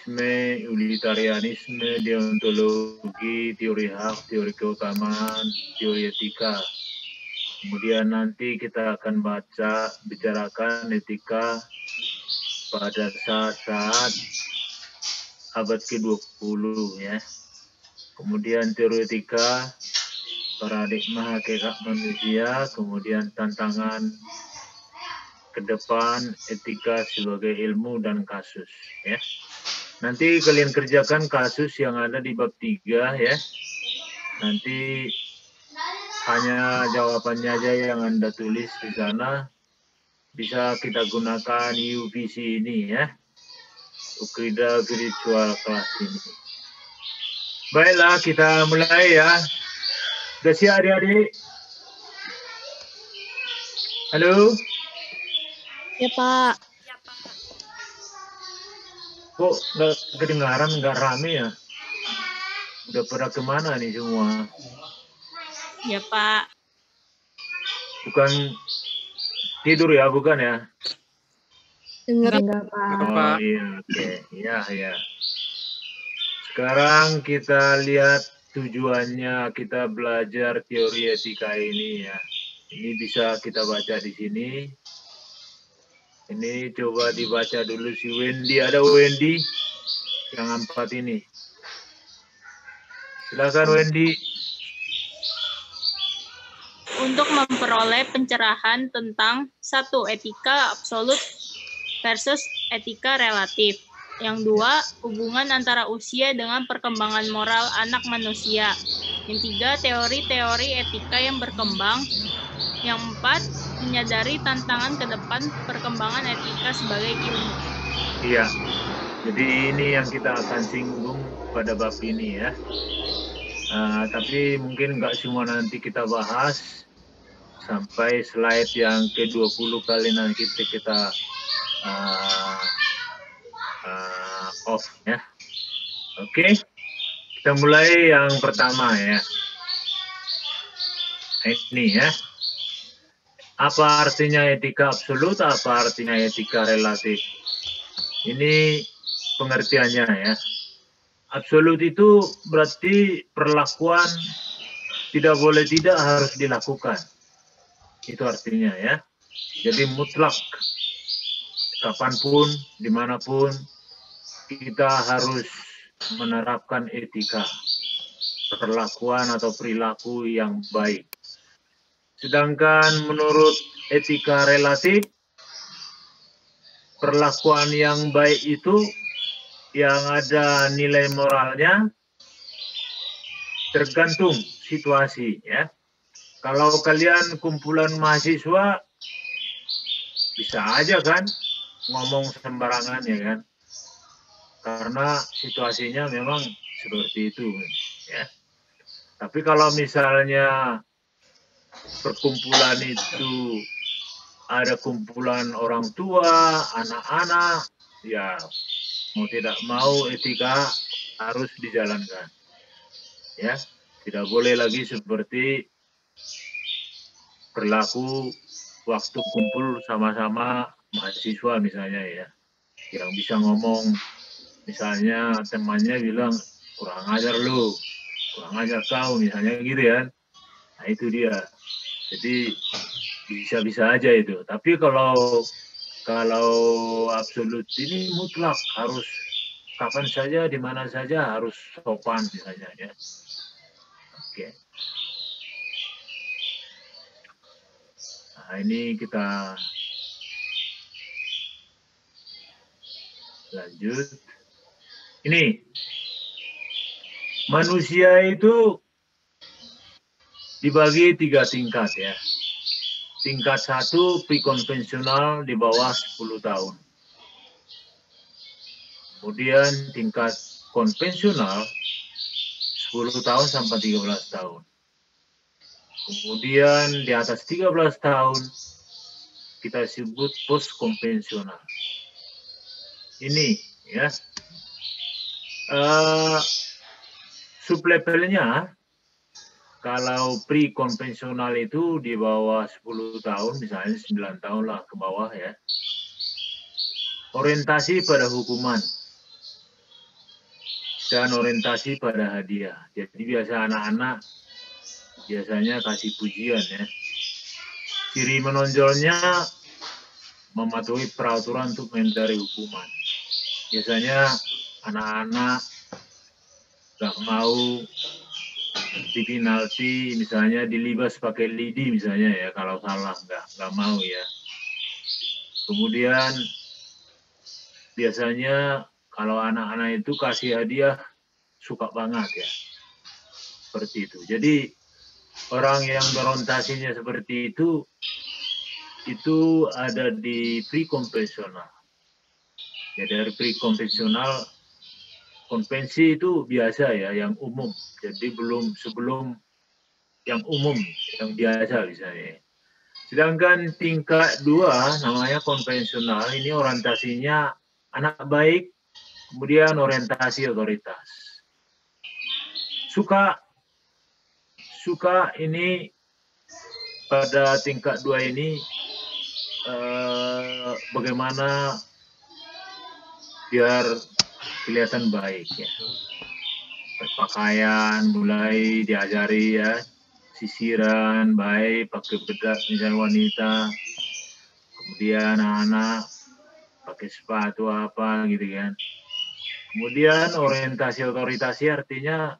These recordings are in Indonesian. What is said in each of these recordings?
utilitarianisme, deontologi, teori hak, teori keutamaan, teori etika. Kemudian nanti kita akan bicarakan etika pada saat-saat abad ke-20 ya. Kemudian teori etika, paradigma hakikat manusia, kemudian tantangan ke depan etika sebagai ilmu dan kasus ya. Nanti kalian kerjakan kasus yang ada di bab 3 ya. Nanti hanya jawabannya aja yang Anda tulis di sana. Bisa kita gunakan UVC ini ya. Ukrida Virtual Class ini. Baiklah, kita mulai ya. Sudah siap adik-adik? Halo? Ya, Pak. Kok nggak kedengaran, nggak rame ya? Udah pada kemana nih semua? Ya, Pak. Bukan tidur ya, bukan ya? Dengerin. Oh iya, oke. Ya. Sekarang kita lihat tujuannya kita belajar teori etika ini ya. Ini bisa kita baca di sini. Ini coba dibaca dulu si Wendy. Ada Wendy yang 4 ini. Silakan Wendy. Untuk memperoleh pencerahan tentang 1. Etika absolut versus etika relatif. Yang 2. Hubungan antara usia dengan perkembangan moral anak manusia. Yang 3. Teori-teori etika yang berkembang. Yang 4. Menyadari tantangan ke depan perkembangan etika sebagai ilmu. Iya, jadi ini yang kita akan singgung pada bab ini ya. Tapi mungkin nggak semua nanti kita bahas sampai slide yang ke-20 kali nanti kita off ya. Oke, kita mulai yang pertama ya. Ini ya. Apa artinya etika absolut, apa artinya etika relatif? Ini pengertiannya ya. Absolut itu berarti perlakuan tidak boleh tidak harus dilakukan. Itu artinya ya. Jadi mutlak. Kapanpun, dimanapun, kita harus menerapkan etika. Perlakuan atau perilaku yang baik. Sedangkan menurut etika relatif, perlakuan yang baik itu yang ada nilai moralnya tergantung situasi ya. Kalau kalian kumpulan mahasiswa bisa aja kan ngomong sembarangan ya kan. Karena situasinya memang seperti itu ya. Tapi kalau misalnya perkumpulan itu ada kumpulan orang tua, anak-anak, ya mau tidak mau etika harus dijalankan. Ya, tidak boleh lagi seperti berlaku waktu kumpul sama-sama mahasiswa misalnya ya. Yang bisa ngomong, misalnya temannya bilang, kurang ajar lu, kurang ajar kau, misalnya gitu ya. Nah itu dia. Jadi bisa-bisa aja itu. Tapi kalau absolut ini mutlak harus kapan saja, di mana saja harus sopan misalnya ya. Oke. Nah ini kita lanjut. Ini manusia itu dibagi 3 tingkat ya. Tingkat 1 prekonvensional di bawah 10 tahun. Kemudian tingkat konvensional 10 tahun sampai 13 tahun. Kemudian di atas 13 tahun kita sebut post konvensional. Ini ya. Sublevelnya kalau pre-konvensional itu di bawah 10 tahun, misalnya 9 tahun lah ke bawah ya. Orientasi pada hukuman. dan orientasi pada hadiah. Jadi biasa anak-anak biasanya kasih pujian ya. Ciri menonjolnya mematuhi peraturan untuk menghindari hukuman. Biasanya anak-anak nggak mau di penalti, misalnya dilibas pakai lidi misalnya ya, kalau salah nggak mau ya. Kemudian biasanya kalau anak-anak itu kasih hadiah suka banget ya, seperti itu. Jadi orang yang berorientasinya seperti itu ada di pre-konvensional. Ya, dari pre-konvensional, konvensi itu biasa ya, yang umum. Jadi sebelum yang umum, yang biasa misalnya. Sedangkan tingkat 2 namanya konvensional, ini orientasinya anak baik, kemudian orientasi otoritas. Suka ini pada tingkat 2 ini bagaimana biar kelihatan baik ya. Berpakaian mulai diajari ya, sisiran baik, pakai bedak misalnya wanita, kemudian anak-anak pakai sepatu apa gitu kan. Kemudian orientasi otoritasi artinya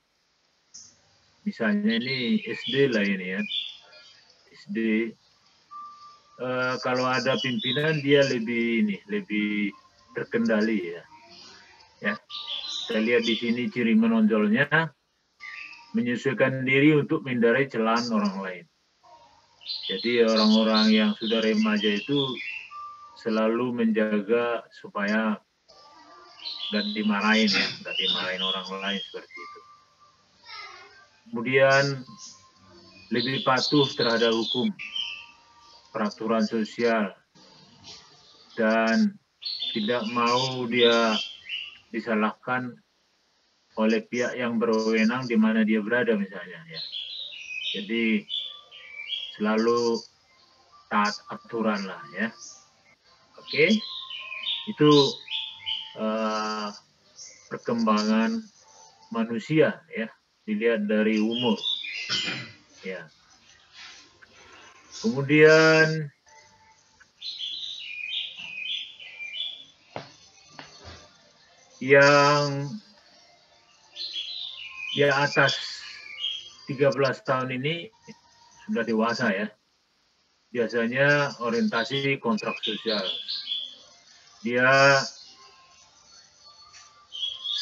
misalnya ini SD lah ini ya, SD. Kalau ada pimpinan dia lebih terkendali ya. Kita lihat di sini ciri menonjolnya menyesuaikan diri untuk menghindari celaan orang lain. Jadi orang-orang yang sudah remaja itu selalu menjaga supaya nggak dimarahin ya, nggak dimarahin orang lain seperti itu. Kemudian lebih patuh terhadap hukum, peraturan sosial, dan tidak mau dia disalahkan oleh pihak yang berwenang di mana dia berada misalnya ya. Jadi selalu taat aturan lah ya. Oke, itu perkembangan manusia ya, dilihat dari umur ya. Kemudian yang di atas 13 tahun ini sudah dewasa ya. Biasanya orientasi kontrak sosial. Dia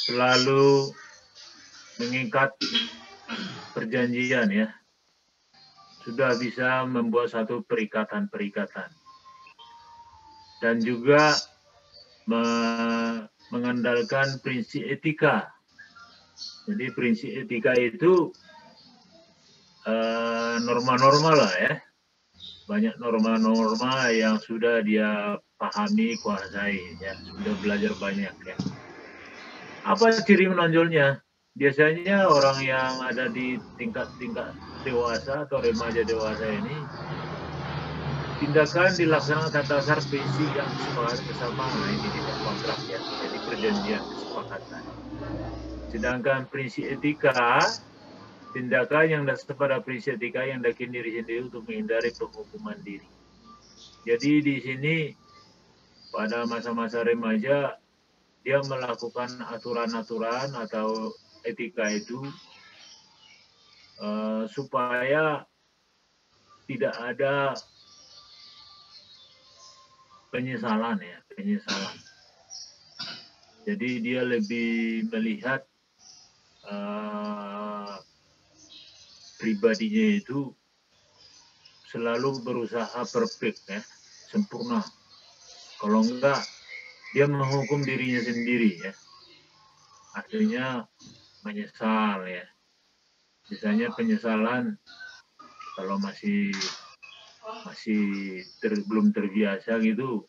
selalu mengikat perjanjian ya. Sudah bisa membuat satu perikatan-perikatan. Dan juga mengandalkan prinsip etika. Jadi prinsip etika itu norma-norma lah ya. Banyak norma-norma yang sudah dia pahami, kuasai ya. Sudah belajar banyak ya. Apa ciri menonjolnya? Biasanya orang yang ada di tingkat-tingkat dewasa atau remaja dewasa ini, tindakan dilaksanakan atas dasar prinsip yang disepakati bersama. Nah, ini tidak kontrak ya, jadi perjanjian kesepakatan. Sedangkan prinsip etika, tindakan yang dasar pada prinsip etika yang dakin diri sendiri untuk menghindari penghukuman diri. Jadi di sini pada masa-masa remaja dia melakukan aturan-aturan atau etika itu supaya tidak ada penyesalan ya, penyesalan. Jadi dia lebih melihat pribadinya itu selalu berusaha perfect ya, sempurna. Kalau enggak, dia menghukum dirinya sendiri ya. Artinya menyesal ya. Biasanya penyesalan kalau masih belum terbiasa gitu,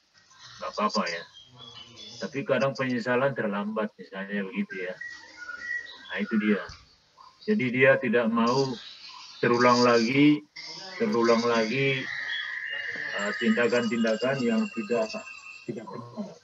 nggak apa-apa ya. Tapi kadang penyesalan terlambat misalnya begitu ya. Nah itu dia. Jadi dia tidak mau terulang lagi tindakan-tindakan yang tidak benar.